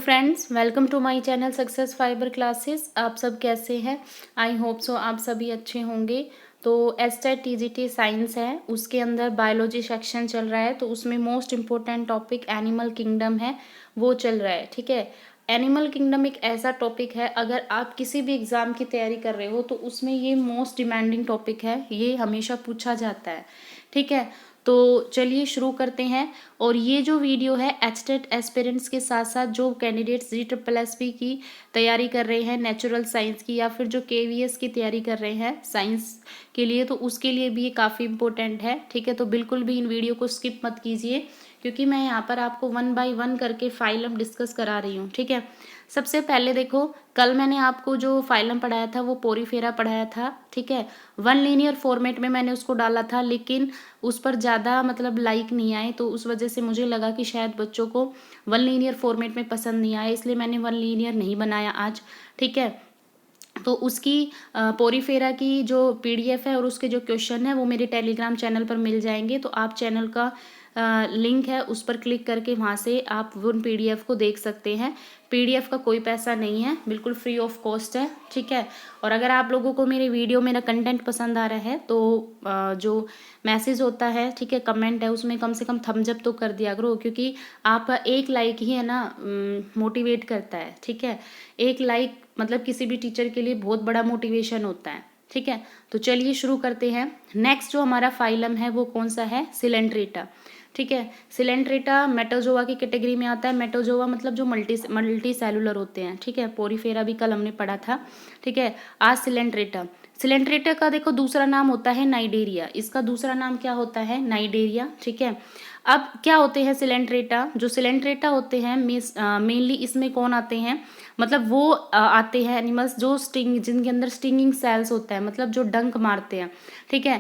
Friends, welcome to my channel Success Fiber Classes. आप सब कैसे हैं? आई होप सो आप सभी अच्छे होंगे। तो एस्टेट टीजीटी साइंस है, उसके अंदर बायोलॉजी सेक्शन चल रहा है। तो उसमें most important topic animal kingdom है, वो चल रहा है। ठीक है, एनिमल किंगडम एक ऐसा टॉपिक है, अगर आप किसी भी एग्ज़ाम की तैयारी कर रहे हो तो उसमें ये मोस्ट डिमांडिंग टॉपिक है, ये हमेशा पूछा जाता है। ठीक है, तो चलिए शुरू करते हैं। और ये जो वीडियो है एचटेट एस्पिरेंट्स के साथ साथ जो कैंडिडेट्स GSSB की तैयारी कर रहे हैं नेचुरल साइंस की, या फिर जो KVS की तैयारी कर रहे हैं साइंस के लिए, तो उसके लिए भी ये काफ़ी इंपॉर्टेंट है। ठीक है, तो बिल्कुल भी इन वीडियो को स्किप मत कीजिए, क्योंकि मैं यहाँ पर आपको 1 बाय 1 करके फाइलम डिस्कस करा रही हूँ। ठीक है, सबसे पहले देखो, कल मैंने आपको जो फाइलम पढ़ाया था वो पोरीफेरा पढ़ाया था। ठीक है, 1 लीनियर फॉर्मेट में मैंने उसको डाला था, लेकिन उस पर ज़्यादा मतलब लाइक नहीं आए, तो उस वजह से मुझे लगा कि शायद बच्चों को 1 लीनियर फॉर्मेट में पसंद नहीं आया, इसलिए मैंने 1 लीनियर नहीं बनाया आज। ठीक है, तो उसकी पोरीफेरा की जो PDF है और उसके जो क्वेश्चन है वो मेरे टेलीग्राम चैनल पर मिल जाएंगे। तो आप चैनल का लिंक है, उस पर क्लिक करके वहाँ से आप उन PDF को देख सकते हैं। PDF का कोई पैसा नहीं है, बिल्कुल फ्री ऑफ कॉस्ट है। ठीक है, और अगर आप लोगों को मेरे वीडियो मेरा कंटेंट पसंद आ रहा है तो जो मैसेज होता है, ठीक है, कमेंट है, उसमें कम से कम थम्स अप तो कर दिया करो, क्योंकि आपका एक लाइक ही है ना मोटिवेट करता है। ठीक है, एक लाइक मतलब किसी भी टीचर के लिए बहुत बड़ा मोटिवेशन होता है। ठीक है, तो चलिए शुरू करते हैं। नेक्स्ट जो हमारा फाइलम है वो कौन सा है? सिलेंट्रेटा। ठीक है, सिलेंट्रेटा मेटोजोआ की कैटेगरी में आता है। मेटोजोआ मतलब जो मल्टी सेलुलर होते हैं। ठीक है, पोरीफेरा भी कल हमने पढ़ा था। ठीक है, आज सिलेंट्रेटा। सिलेंट्रेटा का देखो दूसरा नाम होता है नाइडेरिया। इसका दूसरा नाम क्या होता है? नाइडेरिया। ठीक है, अब क्या होते हैं सिलेंट्रेटा? जो सिलेंट्रेटा होते हैं मेनली इसमें कौन आते हैं? मतलब वो आते हैं एनिमल्स जो जिनके अंदर स्टिंगिंग सेल्स होता है, मतलब जो डंक मारते हैं। ठीक है,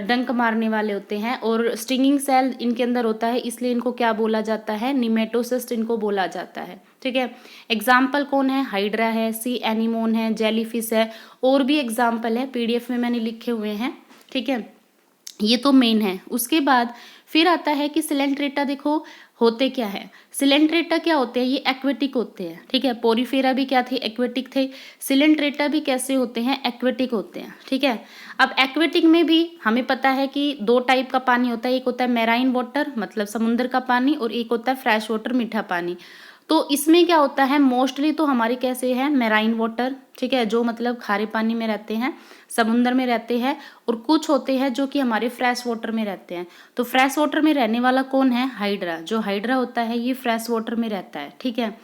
डंक मारने वाले होते हैं, और स्टिंगिंग सेल इनके अंदर होता है, इसलिए इनको क्या बोला जाता है? निमेटोसिस्ट इनको बोला जाता है। ठीक है, एग्जाम्पल कौन है? हाइड्रा है, सी एनीमोन है, जेलीफिश है, और भी एग्जाम्पल है, PDF में मैंने लिखे हुए हैं। ठीक है, ये तो मेन है। उसके बाद फिर आता है कि सिलेंट्रेटा देखो होते क्या है। सिलेंट्रेटा क्या होते हैं? ये एक्वेटिक होते हैं। ठीक है, पोरीफेरा भी क्या थे? एक्वेटिक थे। सिलेंट्रेटा भी कैसे होते हैं? एक्वेटिक होते हैं। ठीक है, अब एक्वेटिक में भी हमें पता है कि 2 टाइप का पानी होता है। एक होता है मैराइन वाटर मतलब समुद्र का पानी, और एक होता है फ्रेश वाटर मीठा पानी। तो इसमें क्या होता है? मोस्टली तो हमारे कैसे है? Marine water. ठीक है, जो मतलब खारे पानी में रहते हैं, समुद्र में रहते हैं, और कुछ होते हैं जो कि हमारे फ्रेश वाटर में रहते हैं। तो फ्रेश वाटर में रहने वाला कौन है? हाइड्रा। जो हाइड्रा होता है ये फ्रेश वाटर में रहता है। ठीक है,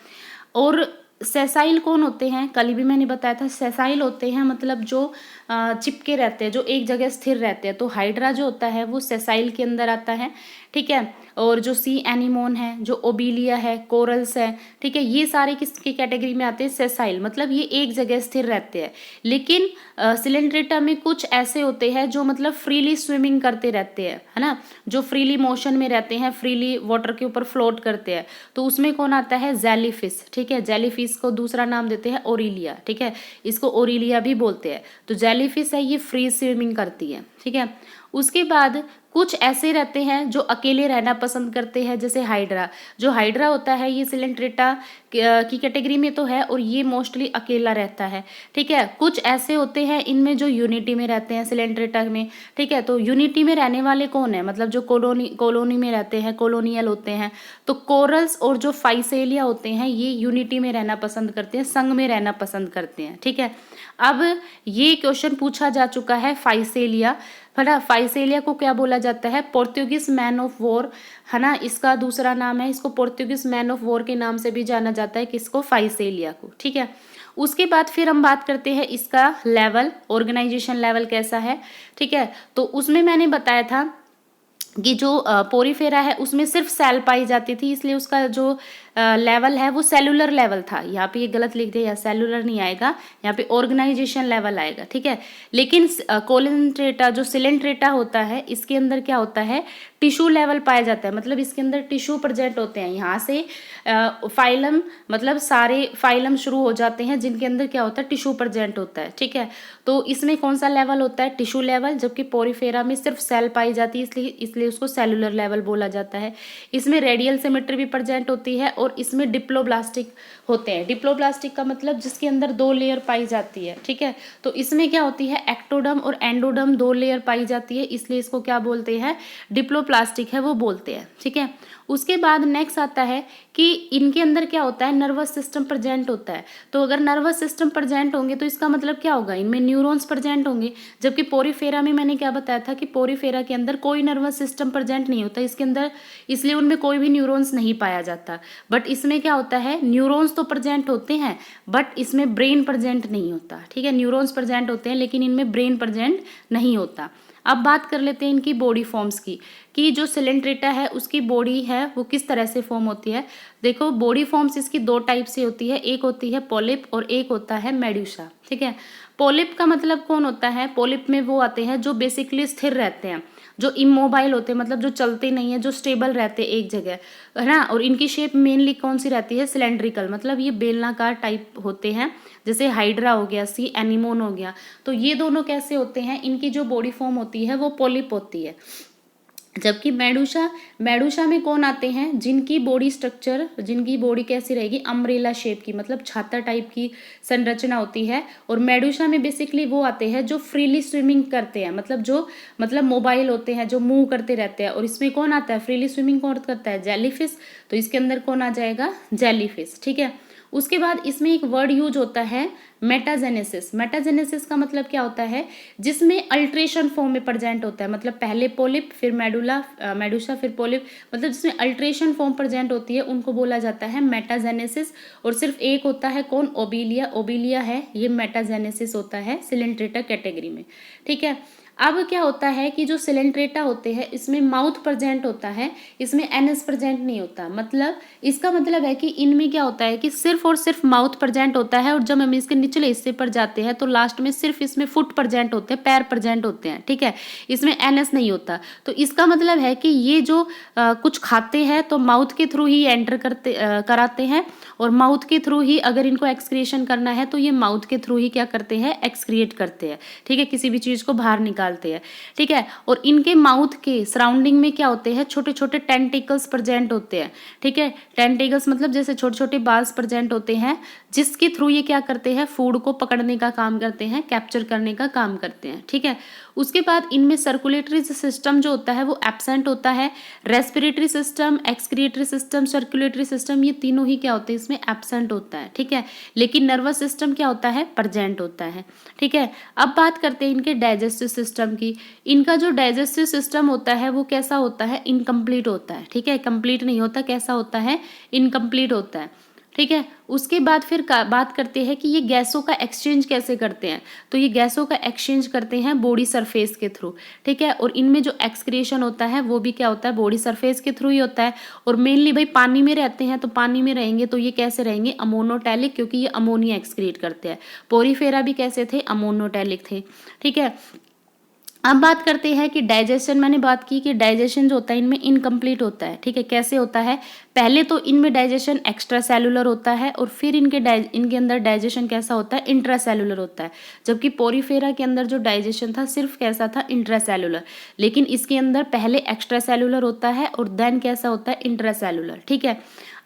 और सेसाइल कौन होते हैं? कल भी मैंने बताया था, सेसाइल होते हैं मतलब जो चिपके रहते हैं, जो एक जगह स्थिर रहते हैं। तो हाइड्रा जो होता है वो सेसाइल के अंदर आता है। ठीक है, और जो सी एनीमोन है, जो ओबिलिया है, कोरल्स है, ठीक है, ये सारे किसकी कैटेगरी में आते हैं? सेसाइल, मतलब ये एक जगह स्थिर रहते हैं। लेकिन सिलेंट्रेटा में कुछ ऐसे होते हैं जो मतलब फ्रीली स्विमिंग करते रहते हैं, है ना, जो फ्रीली मोशन में रहते हैं, फ्रीली वाटर के ऊपर फ्लोट करते हैं। तो उसमें कौन आता है? जेलीफिश। ठीक है, जेलीफिश को दूसरा नाम देते हैं ओरिलिया। ठीक है, इसको ओरिलिया भी बोलते हैं। तो जेलीफिश है ये फ्री स्विमिंग करती है। ठीक है, उसके बाद कुछ ऐसे रहते हैं जो अकेले रहना पसंद करते हैं, जैसे हाइड्रा। जो हाइड्रा होता है ये सिलेंट्रेटा की कैटेगरी में तो है, और ये मोस्टली अकेला रहता है। ठीक है, कुछ ऐसे होते हैं इनमें जो यूनिटी में रहते हैं सिलेंट्रेटा में। ठीक है, तो यूनिटी में रहने वाले कौन है? मतलब जो कॉलोनी में रहते हैं, कॉलोनियल होते हैं। तो कोरल्स और जो फाइसेलिया होते हैं ये यूनिटी में रहना पसंद करते हैं, संघ में रहना पसंद करते हैं। ठीक है, अब ये क्वेश्चन पूछा जा चुका है फाइसेलिया, है ना। फाइसेलिया को क्या बोला जाता है? पोर्तुगीज मैन ऑफ वॉर, है ना, इसका दूसरा नाम है। इसको पोर्तुगीज मैन ऑफ वॉर के नाम से भी जाना जाता है, किसको? फाइसेलिया को। ठीक है, उसके बाद फिर हम बात करते हैं इसका लेवल, ऑर्गेनाइजेशन लेवल कैसा है। ठीक है, तो उसमें मैंने बताया था कि जो पोरीफेरा है उसमें सिर्फ सेल पाई जाती थी, इसलिए उसका जो लेवल है वो सेलुलर लेवल था। यहाँ पे ये गलत लिख दिया, सेलुलर नहीं आएगा, यहाँ पे ऑर्गेनाइजेशन लेवल आएगा। ठीक है, लेकिन कोलेंट्रेटा जो सिलेंट्रेटा होता है इसके अंदर क्या होता है? टिश्यू लेवल पाया जाता है, मतलब इसके अंदर टिश्यू प्रेजेंट होते हैं। यहाँ से फाइलम मतलब सारे फाइलम शुरू हो जाते हैं जिनके अंदर क्या होता है? टिश्यू प्रेजेंट होता है। ठीक है, तो इसमें कौन सा लेवल होता है? Tissue level. जबकि पोरीफेरा में सिर्फ सेल पाई जाती है, इसलिए उसको सेलुलर लेवल बोला जाता है। इसमें रेडियल सिमेट्री भी प्रेजेंट होती है और इसमें डिप्लोब्लास्टिक होते हैं। डिप्लोब्लास्टिक का मतलब जिसके अंदर 2 लेयर पाई जाती है, ठीक है। तो इसमें क्या होती है, एक्टोडर्म और एंडोडर्म 2 लेयर पाई जाती है, इसलिए इसको क्या बोलते हैं, डिप्लोप्लास्टिक है वो बोलते हैं, ठीक है। उसके बाद नेक्स्ट आता है कि इनके अंदर क्या होता है, नर्वस सिस्टम प्रेजेंट होता है। तो अगर नर्वस सिस्टम प्रेजेंट होंगे तो इसका मतलब क्या होगा, इनमें न्यूरॉन्स प्रेजेंट होंगे। जबकि पोरीफेरा में मैंने क्या बताया था कि पोरीफेरा के अंदर कोई नर्वस सिस्टम प्रेजेंट नहीं होता इसके अंदर, इसलिए उनमें कोई भी न्यूरॉन्स नहीं पाया जाता। बट इसमें क्या होता है, न्यूरॉन्स तो प्रेजेंट होते हैं बट इसमें ब्रेन प्रेजेंट नहीं होता, ठीक है। न्यूरॉन्स प्रेजेंट होते हैं लेकिन इनमें ब्रेन प्रेजेंट नहीं होता। अब बात कर लेते हैं इनकी बॉडी फॉर्म्स की, कि जो सिलेंट्रेटा है उसकी बॉडी है वो किस तरह से फॉर्म होती है। देखो बॉडी फॉर्म्स इसकी 2 टाइप से होती है, एक होती है पॉलिप और एक होता है मेडुसा, ठीक है। पॉलिप का मतलब कौन होता है, पॉलिप में वो आते हैं जो बेसिकली स्थिर रहते हैं, जो इमोबाइल होते हैं, मतलब जो चलते नहीं है, जो स्टेबल रहते हैं एक जगह, है ना। और इनकी शेप मेनली कौन सी रहती है, सिलेंड्रिकल, मतलब ये बेलनाकार टाइप होते हैं, जैसे हाइड्रा हो गया, सी एनीमोन हो गया। तो ये दोनों कैसे होते हैं, इनकी जो बॉडी फॉर्म होती है वो पॉलिप होती है। जबकि मेडुसा में कौन आते हैं, जिनकी बॉडी स्ट्रक्चर, जिनकी बॉडी कैसी रहेगी, अम्ब्रेला शेप की, मतलब छाता टाइप की संरचना होती है। और मेडुसा में बेसिकली वो आते हैं जो फ्रीली स्विमिंग करते हैं, मतलब मोबाइल होते हैं, जो मूव करते रहते हैं। और इसमें कौन आता है, फ्रीली स्विमिंग कौन करता है, जेलीफिश। तो इसके अंदर कौन आ जाएगा, जेलीफिश, ठीक है। उसके बाद इसमें एक वर्ड यूज होता है मेटाजेनेसिस। मेटाजेनेसिस का मतलब क्या होता है, जिसमें अल्ट्रेशन फॉर्म में प्रेजेंट होता है, मतलब पहले पॉलिप फिर मेडुसा फिर पॉलिप, मतलब जिसमें अल्ट्रेशन फॉर्म प्रेजेंट होती है उनको बोला जाता है मेटाजेनेसिस। और सिर्फ एक होता है कौन, ओबिलिया। ओबिलिया है ये मेटाजेनेसिस होता है सिलेंट्रेटा कैटेगरी में, ठीक है। अब क्या होता है कि जो सिलेंट्रेटा होते हैं इसमें माउथ प्रेजेंट होता है, इसमें एनस प्रेजेंट नहीं होता। मतलब इसका मतलब है कि इनमें क्या होता है कि सिर्फ और सिर्फ माउथ प्रेजेंट होता है, और जब हम इसके निचले हिस्से पर जाते हैं तो लास्ट में सिर्फ इसमें फुट प्रेजेंट होते हैं, पैर प्रेजेंट होते हैं, ठीक है। इसमें एनस नहीं होता। तो इसका मतलब है कि ये जो कुछ खाते हैं तो माउथ के थ्रू ही एंटर कराते हैं, और माउथ के थ्रू ही अगर इनको एक्सक्रिएशन करना है तो ये माउथ के थ्रू ही क्या करते हैं, एक्सक्रिएट करते हैं, ठीक है, किसी भी चीज को बाहर निकालते हैं, ठीक है। और इनके माउथ के सराउंडिंग में क्या होते हैं, छोटे छोटे टेंटिकल्स प्रेजेंट होते हैं, ठीक है। टेंटिकल्स मतलब जैसे छोटे छोटे बाल्स प्रेजेंट होते हैं, जिसके थ्रू ये क्या करते हैं, फूड को पकड़ने का काम करते हैं, कैप्चर करने का काम करते हैं, ठीक है। उसके बाद इनमें सर्कुलेटरी सिस्टम जो होता है वो एब्सेंट होता है। Respiratory system, excretory system, circulatory system, ये तीनों ही क्या होते हैं, इसमें एब्सेंट होता है, ठीक है। लेकिन नर्वस सिस्टम क्या होता है, प्रेजेंट होता है, ठीक है। अब बात करते हैं इनके डाइजेस्टिव सिस्टम की। इनका जो डाइजेस्टिव सिस्टम होता है वो कैसा होता है, इनकम्प्लीट होता है, ठीक है। कंप्लीट नहीं होता, कैसा होता है, इनकम्प्लीट होता है, ठीक है। उसके बाद फिर बात करते हैं कि ये गैसों का एक्सचेंज कैसे करते हैं। तो ये गैसों का एक्सचेंज करते हैं बॉडी सरफेस के थ्रू, ठीक है। और इनमें जो एक्सक्रिएशन होता है वो भी क्या होता है, बॉडी सरफेस के थ्रू ही होता है। और मेनली भाई पानी में रहते हैं, तो पानी में रहेंगे तो ये कैसे रहेंगे, अमोनोटैलिक, क्योंकि ये अमोनिया एक्सक्रिएट करते हैं। पोरीफेरा भी कैसे थे, अमोनोटैलिक थे, ठीक है। अब बात करते हैं कि डाइजेशन, मैंने बात की कि डाइजेशन जो होता है इनमें इनकम्प्लीट होता है, ठीक है। कैसे होता है, पहले तो इनमें डाइजेशन एक्स्ट्रा सेलुलर होता है, और फिर इनके अंदर डाइजेशन कैसा होता है, इंट्रा सेलुलर होता है। जबकि पोरीफेरा के अंदर जो डाइजेशन था सिर्फ कैसा था, इंट्रा सेलुलर। लेकिन इसके अंदर पहले एक्स्ट्रा सेलुलर होता है और देन कैसा होता है, इंट्रा सेलुलर, ठीक है।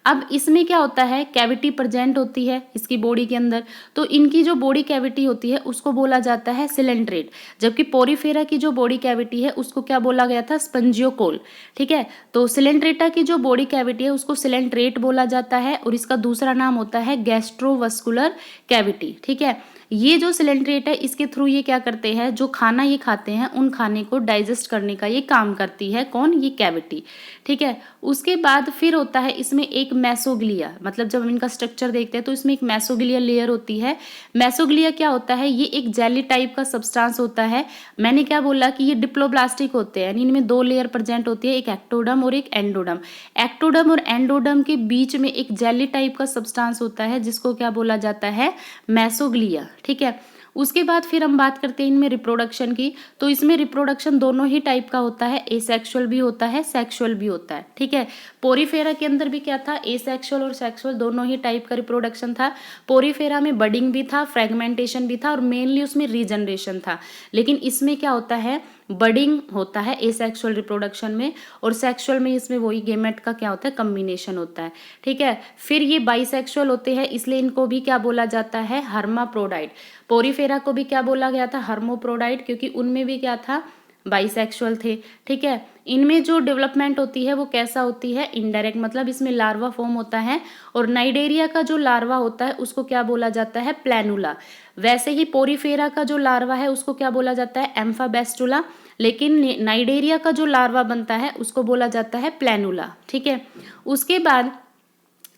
अब इसमें क्या होता है, कैविटी प्रेजेंट होती है इसकी बॉडी के अंदर, तो इनकी जो बॉडी कैविटी होती है उसको बोला जाता है सिलेंट्रेट। जबकि पोरीफेरा की जो बॉडी कैविटी है उसको क्या बोला गया था, स्पंजियोकोल, ठीक है। तो सिलेंट्रेटा की जो बॉडी कैविटी है उसको सिलेंट्रेट बोला जाता है, और इसका दूसरा नाम होता है गैस्ट्रोवस्कुलर कैविटी, ठीक है। ये जो सिलेंट्रेट है इसके थ्रू ये क्या करते हैं, जो खाना ये खाते हैं उन खाने को डाइजेस्ट करने का ये काम करती है, कौन, ये कैविटी, ठीक है। उसके बाद फिर होता है इसमें एक मेसोग्लिया, मतलब जब हम इनका स्ट्रक्चर देखते हैं तो इसमें एक मेसोग्लिया लेयर होती है। मेसोग्लिया क्या होता है, ये एक जेली टाइप का सब्सटेंस होता है। मैंने क्या बोला कि ये डिप्लोब्लास्टिक होते हैं, यानी इनमें 2 लेयर प्रेजेंट होती है, एक एक्टोडर्म और एक एंडोडर्म। एक्टोडर्म और एंडोडर्म के बीच में एक जेली टाइप का सब्सटेंस होता है जिसको क्या बोला जाता है, मेसोग्लिया, ठीक है। उसके बाद फिर हम बात करते हैं इनमें रिप्रोडक्शन की। तो इसमें रिप्रोडक्शन दोनों ही टाइप का होता है, एसेक्सुअल भी होता है, सेक्सुअल भी होता है, ठीक है। पोरीफेरा के अंदर भी क्या था, एसेक्सुअल और सेक्सुअल दोनों ही टाइप का रिप्रोडक्शन था। पोरीफेरा में बडिंग भी था, फ्रेगमेंटेशन भी था, और मेनली उसमें रीजनरेशन था। लेकिन इसमें क्या होता है, बडिंग होता है एसेक्सुअल रिप्रोडक्शन में, और सेक्सुअल में इसमें वही गेमेट का क्या होता है, कम्बिनेशन होता है। ठीक है, फिर ये बाइसेक्सुअल होते हैं, इसलिए इनको भी क्या बोला जाता है, हर्माप्रोडाइट। पोरीफेरा को भी क्या बोला गया था, हर्मोप्रोडाइट, क्योंकि उनमें भी क्या था, बाइसेक्सुअल थे। ठीक है, इनमें जो डेवलपमेंट होती है वो कैसा होती है, इनडायरेक्ट, मतलब इसमें लार्वा फॉर्म होता है, और नाइडेरिया का जो लार्वा होता है उसको क्या बोला जाता है, प्लैनुला। वैसे ही पोरीफेरा का जो लार्वा है उसको क्या बोला जाता है, एम्फाबेस्टुला, लेकिन नाइडेरिया का जो लार्वा बनता है उसको बोला जाता है प्लैनुला। ठीक है, उसके बाद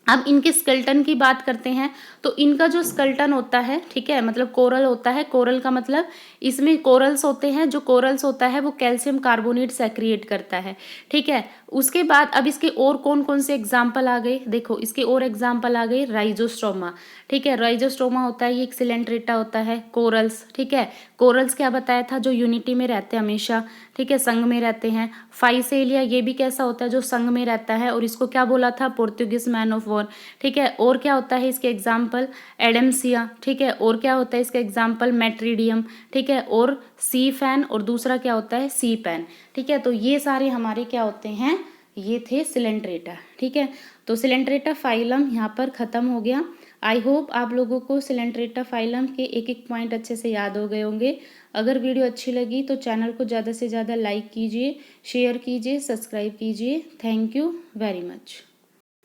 अब इनके स्केल्टन की बात करते हैं, तो इनका जो स्केल्टन होता है, ठीक है, मतलब कोरल होता है, कोरल का मतलब इसमें कोरल्स होते हैं, जो कोरल्स होता है वो कैल्शियम कार्बोनेट सेक्रिएट करता है। ठीक है, उसके बाद अब इसके और कौन कौन से एग्जाम्पल आ गए, देखो इसके और एग्जाम्पल आ गए, राइजोस्ट्रोमा। ठीक है, राइजोस्ट्रोमा होता है, ये एक सिलेंट्रेटा होता है, कोरल्स। ठीक है, कोरल्स क्या बताया था, जो यूनिटी में रहते हैं हमेशा, ठीक है, संघ में रहते हैं। फाइसेलिया, ये भी कैसा होता है, जो संघ में रहता है, और इसको क्या बोला था, पोर्तुगीज मैन ऑफ वॉर। ठीक है, और क्या होता है इसके एग्जाम्पल, एडम्सिया। ठीक है, और क्या होता है इसका एग्जाम्पल, मेट्रीडियम। ठीक है, और सी फैन, और दूसरा क्या होता है, सी पैन। ठीक है, तो ये सारे हमारे क्या होते हैं, ये थे सिलेंट्रेटा। ठीक है, तो सिलेंट्रेटा फाइलम यहाँ पर खत्म हो गया। आई होप आप लोगों को सिलेंट्रेटा फाइलम के एक एक पॉइंट अच्छे से याद हो गए होंगे। अगर वीडियो अच्छी लगी तो चैनल को ज़्यादा से ज़्यादा लाइक कीजिए, शेयर कीजिए, सब्सक्राइब कीजिए। Thank you very much.